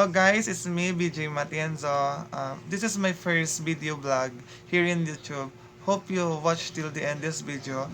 Hello guys, it's me, BJ Matienzo. This is my first video vlog here in YouTube. Hope you watch till the end this video.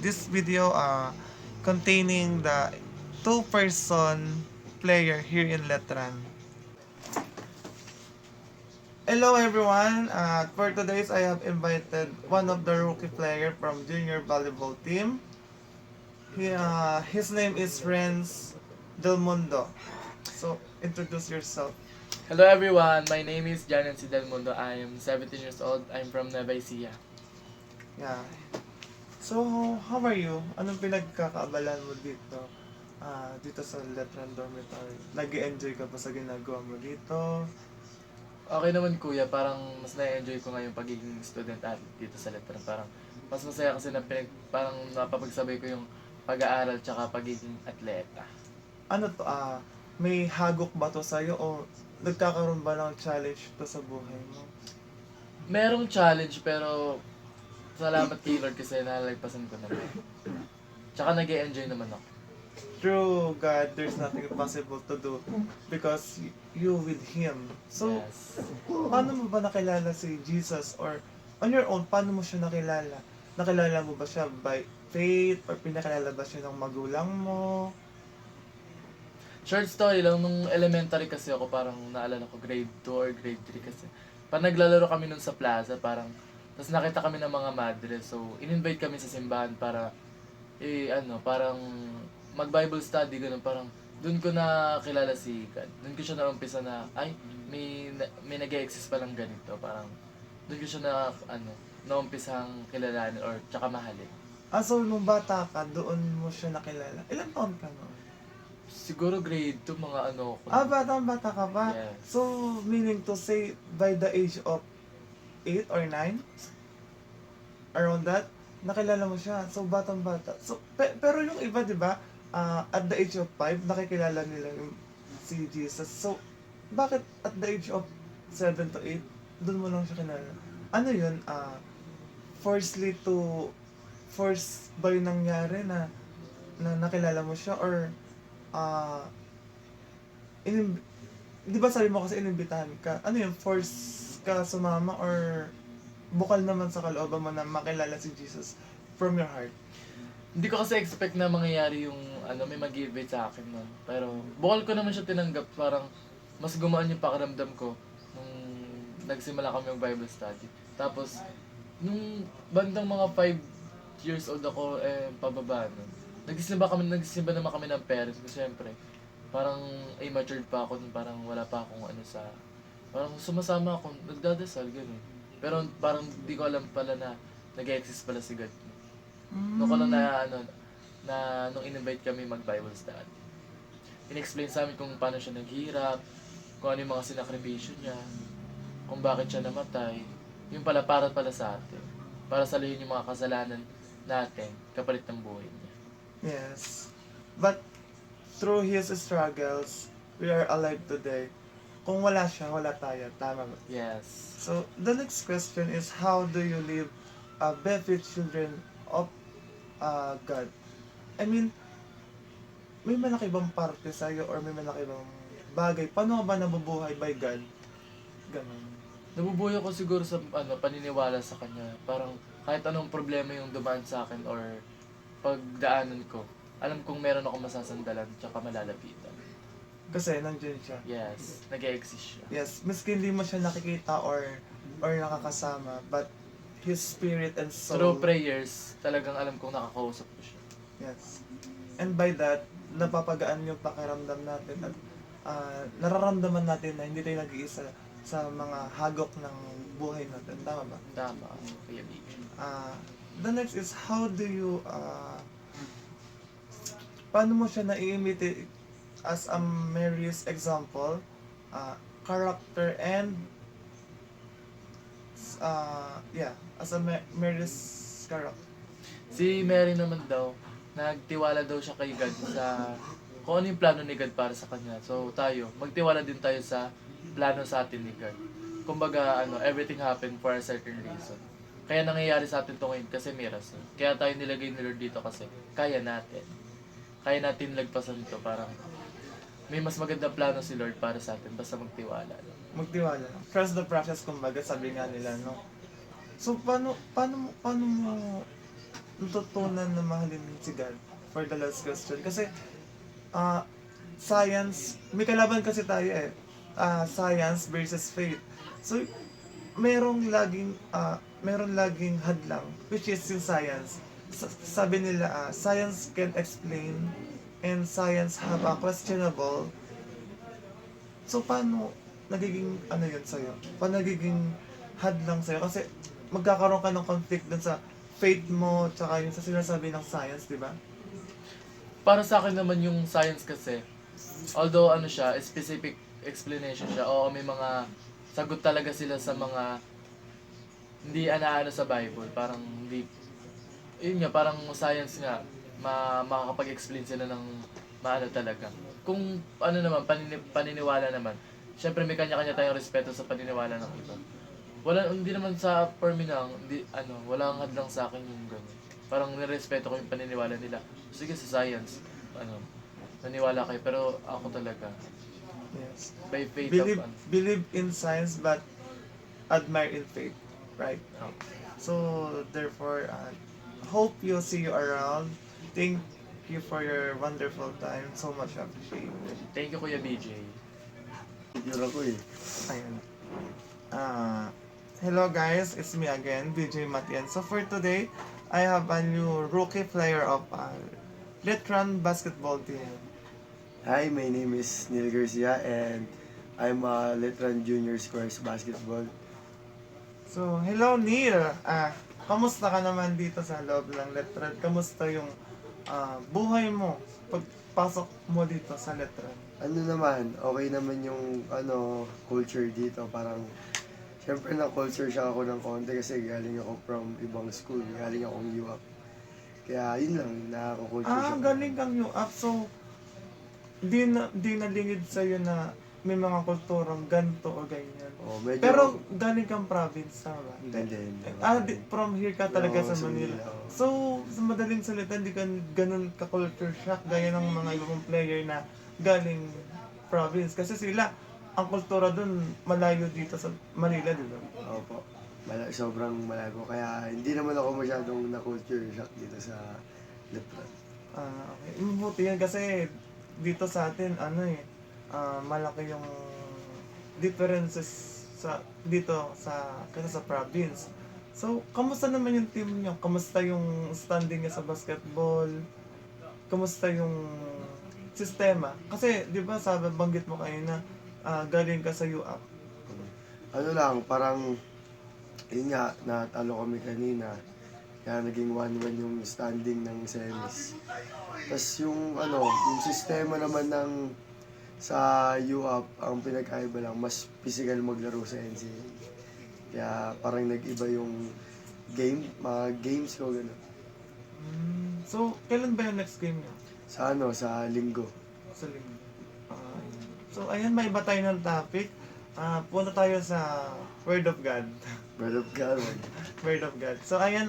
This video containing the two-person player here in Letran. Hello everyone. For today's I have invited one of the rookie player from junior volleyball team. His name is Renz Del Mundo. So introduce yourself. Hello everyone, my name is Janan C. Del Mundo. I am 17 years old. I'm from Nueva Ecija. Yeah. So, how are you? Anong pinagkakaabalan mo dito? Dito sa Letran Dormitory. Nag-enjoy ka pa sa ginagawa mo dito? Okay naman kuya, parang mas na-enjoy ko nga yung pagiging student athlete dito sa Letran. Parang mas masaya kasi parang napapagsabay ko yung pag-aaral tsaka pagiging atleta. Ano to, may hagok ba to sa'yo o nagkakaroon ba ng challenge to sa buhay mo? Merong challenge pero salamat kay Lord kasi nalalagpasan ko naman. Tsaka nag-enjoy naman ako. Through God, there's nothing impossible to do because you with Him. So, Yes. paano mo ba nakilala si Jesus or on your own, paano mo siya nakilala? Nakilala mo ba siya by faith or pinakilala ba siya ng magulang mo? Short story lang, nung elementary kasi ako parang naalala ko grade 2 or grade 3 kasi. Parang naglalaro kami nun sa plaza, parang tapos nakita kami ng mga madre. So, in-invite kami sa simbahan para parang mag-Bible study ganun, parang doon ko na kilala si God. Doon ko siya naumpisa na may nag-exist pa lang ganito, parang doon ko siya naumpisang kilalanin or tsaka mahalin. So nung bata ka, doon mo siya nakilala. Ilang taon ka noon? Siguro grade 2 mga ano ko. Bata ka pa? Yes. So, meaning to say, by the age of 8 or 9? Around that? Nakilala mo siya. So, batang-bata. So, pero yung iba, di ba, at the age of 5, nakikilala nila yung si Jesus. So, bakit at the age of 7 to 8, doon mo lang siya kilala? Ano yun? Firstly to, first ba yung nangyari na nakilala mo siya or ah di ba sabi mo kasi inimbitahan ka? Ano yun? Force ka sumama or bukal naman sa kalooban mo na makilala si Jesus from your heart? Hindi ko kasi expect na mangyayari yung may mag-give sa akin nun. Pero bukal ko naman siya tinanggap, parang mas gumaan yung pakiramdam ko nung nagsimula kami yung Bible study. Tapos, nung bandang mga 5 years old ako, pababa nun. Nagsimba naman kami ng parents ko, syempre. Parang immature pa ako nun, parang wala pa akong parang sumasama ako, nagdadasal, gano'n. Pero parang di ko alam pala na nag-exist pala si God. Nung ko lang nung in-invite kami mag-Bible study. In-explain sa amin kung paano siya naghirap, kung ano yung mga sinakripisyo niya, kung bakit siya namatay. Yung para sa atin. Para saluhin yung mga kasalanan natin, kapalit ng buhay niya. Yes. But through his struggles, we are alive today. Kung wala siya, wala tayo. Tama ba? Yes. So, the next question is, how do you live benefit children of God? I mean, may malaki bang parte sa'yo or may malaki bang bagay? Paano ka ba nabubuhay by God? Ganun. Nabubuhay ako siguro sa paniniwala sa kanya. Parang kahit anong problema yung dumaan sa akin or pagdaanan ko, alam kong meron akong masasandalan tsaka malalapitan. Kasi nandiyan siya. Yes, nag-exist siya. Yes, miski hindi mo siya nakikita or nakakasama, but his spirit and soul. Through prayers, talagang alam kong nakakausap ko siya. Yes. And by that, napapagaan yung pakiramdam natin at nararamdaman natin na hindi tayo nag-iisa sa mga hagok ng buhay natin. Tama ba? Tama, Kuya Big. The next is, how do you, paano mo siya na-imitate as a Mary's example, character and, as a Mary's character. Si Mary naman daw, nagtiwala daw siya kay God sa kung ano yung plano ni God para sa kanya. So tayo, magtiwala din tayo sa plano sa atin ni God. Kumbaga, everything happened for a certain reason. Kaya nangyayari sa atin ito ngayon kasi may rason. Kaya tayo nilagay ni Lord dito kasi kaya natin. Kaya natin lagpasan ito, parang may mas magandang plano si Lord para sa atin, basta magtiwala lang. Magtiwala. Trust the process, kumbaga, sabi nga nila, no? So, paano mo natutunan na mahalin si God for the last question? Kasi, ah, science, may kalaban kasi tayo eh. Science versus faith. So, meron laging hadlang, which is yung science. Sabi nila, science can explain and science have a questionable. So, paano nagiging ano yun sa'yo? Paano nagiging hadlang sa'yo? Kasi magkakaroon ka ng conflict dun sa faith mo, tsaka yung sa sinasabi ng science, di ba? Para sa akin naman yung science kasi, although ano siya, specific explanation siya, oo may mga sagot talaga sila sa mga hindi anaano sa Bible, parang hindi, yun nga, parang science nga, makakapag-explain sila ng maano talaga. Kung ano naman, paniniwala naman, syempre may kanya-kanya tayong respeto sa paniniwala ng iba. Hindi naman sa for me lang, hindi, walang hadlang sa akin yung gano'n. Parang nirespeto ko yung paniniwala nila. Sige sa science, naniwala kayo, pero ako talaga, Yes. by faith Believe, of, believe in science but admire in faith, right? So, therefore, hope you'll see you around. Thank you for your wonderful time. So much appreciated. thank you Kuya BJ. Yun ako eh. Ayun. Hello guys, it's me again, BJ Matian. So for today, I have a new rookie player of Letran basketball team. Hi, my name is Neil Garcia and I'm a Letran Junior Squares Basketball. So, hello Neil. Kamusta ka naman dito sa loob ng Letran? Kamusta yung buhay mo pagpasok mo dito sa Letran? Ano naman, okay naman yung culture dito. Parang, syempre na-culture siya ako ng konti kasi galing ako from ibang school. Galing akong UAP. Kaya yun lang, nakaka-culture siya. Galing kang UAP. So, di nalingid sa'yo na may mga kulturang ganito o ganyan. Oh, medyo, Pero galing kang province, tama? Hindi. From here ka talaga Oo, sa sa Manila. Manila, oo. So, sa madaling salita, hindi ka ganun ka-culture shock gaya ng mga ibang player na galing province. Kasi sila, ang kultura dun malayo dito sa Manila, di ba? Opo. Sobrang malago. Kaya hindi naman ako masyadong na-culture shock dito sa Letran. Okay. Mabuti yan kasi dito sa atin, malaki yung differences dito kasi sa province. So, kamusta naman yung team niyo? Kamusta yung standing niya sa basketball? Kamusta yung sistema? Kasi, di ba, banggit mo kayo na galing ka sa UAP. Ano lang, parang, yun nga, natalo kami kanina. Kaya naging 1-1 yung standing ng semis. Tapos yung sistema naman sa UAP, ang pinagkaiba lang, mas physical maglaro sa NCAA. Kaya parang nag-iba yung mga games ko, gano'n. So, kailan ba yung next game niyo? Sa linggo. Sa linggo. So, ayan, may iba tayo ng topic. Punta tayo sa Word of God. Bread of God. Word of God. So, ayan,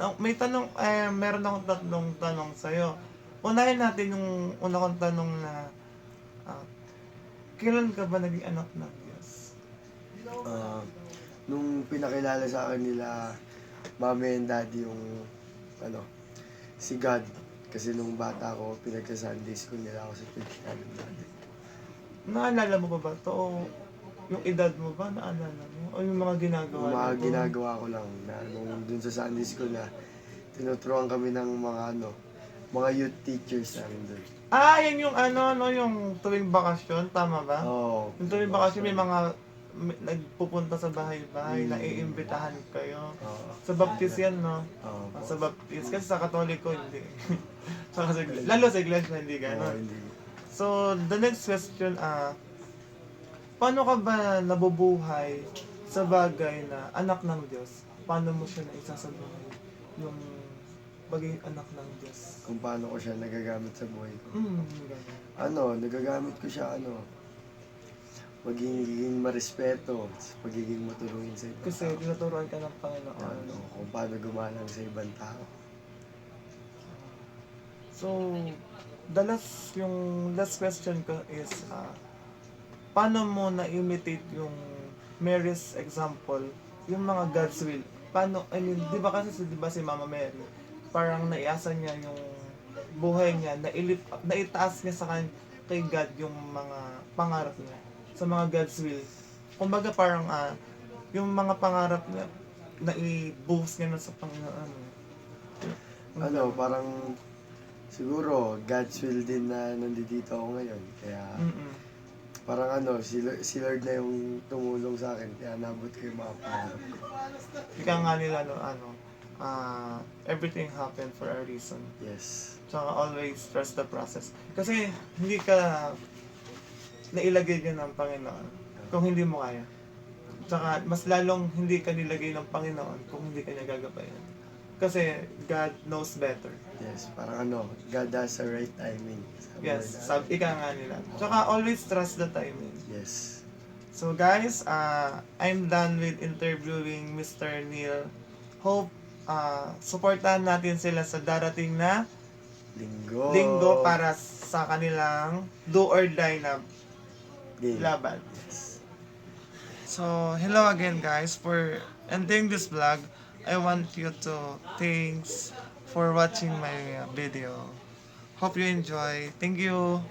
meron akong tatlong tanong sa'yo. Unahin natin yung una kong tanong na, kailan ka ba naging anak ng Diyos? Nung pinakilala sa akin nila, mami and daddy yung, si God. Kasi nung bata ko, pinagsa-Sunday school nila ako sa church namin dati. Naalala mo ba to? O yung edad mo ba? Naalala mo? O yung mga ginagawa Yung mga mo? ginagawa ko lang na nung dun sa Sunday school na tinuturuan kami ng mga youth teachers namin doon. Yan yung yung tuwing bakasyon, tama ba? Oo. Yung tuwing bakasyon may mga nagpupunta sa bahay-bahay, naiimbitahan kayo. Oo. Sa baptist yan, no? Oo. Sa baptist. Kasi sa katoliko, hindi. Lalo sa iglesia, hindi Oo, gano'n. hindi. So, the next question, paano ka ba nabubuhay sa bagay na anak ng Diyos? Paano mo siya naisasabuhay yung pagiging anak ng Diyos? Kung paano ko siya nagagamit sa buhay ko. Ganun. Nagagamit ko siya magiging marespeto, pagiging matulungin sa ibang Kasi tao. tinuturuan ka ng Panginoon. Kung paano gumalang sa ibang tao. So, yung last question ko is, paano mo na-imitate yung Mary's example, yung mga God's will? Paano, I mean, di ba kasi di ba si Mama Mary, parang naiasa niya yung buhay niya, naitaas niya kay God yung mga pangarap niya, sa mga God's will. Kumbaga parang, yung mga pangarap niya, nai-boost niya na sa Panginoon. Parang siguro God's will din na nandito ako ngayon. Kaya parang si Lord na yung tumulong sa akin. Kaya nabot ko yung mga pangarap ko. Ika nga nila, everything happened for a reason. Yes. Tsaka always trust the process. Kasi hindi ka nailagay yun ng Panginoon kung hindi mo kaya. Tsaka mas lalong hindi ka nilagay ng Panginoon kung hindi ka niya gagabayan. Kasi God knows better. Yes, parang God has the right timing. Yes, ika nga nila. Tsaka always trust the timing. Yes. So guys, I'm done with interviewing Mr. Neil. Hope supportahan natin sila sa darating na linggo para sa kanilang do or die na Game. laban. Yes. So, hello again guys. For ending this vlog, I want you to thanks for watching my video. Hope you enjoy. Thank you.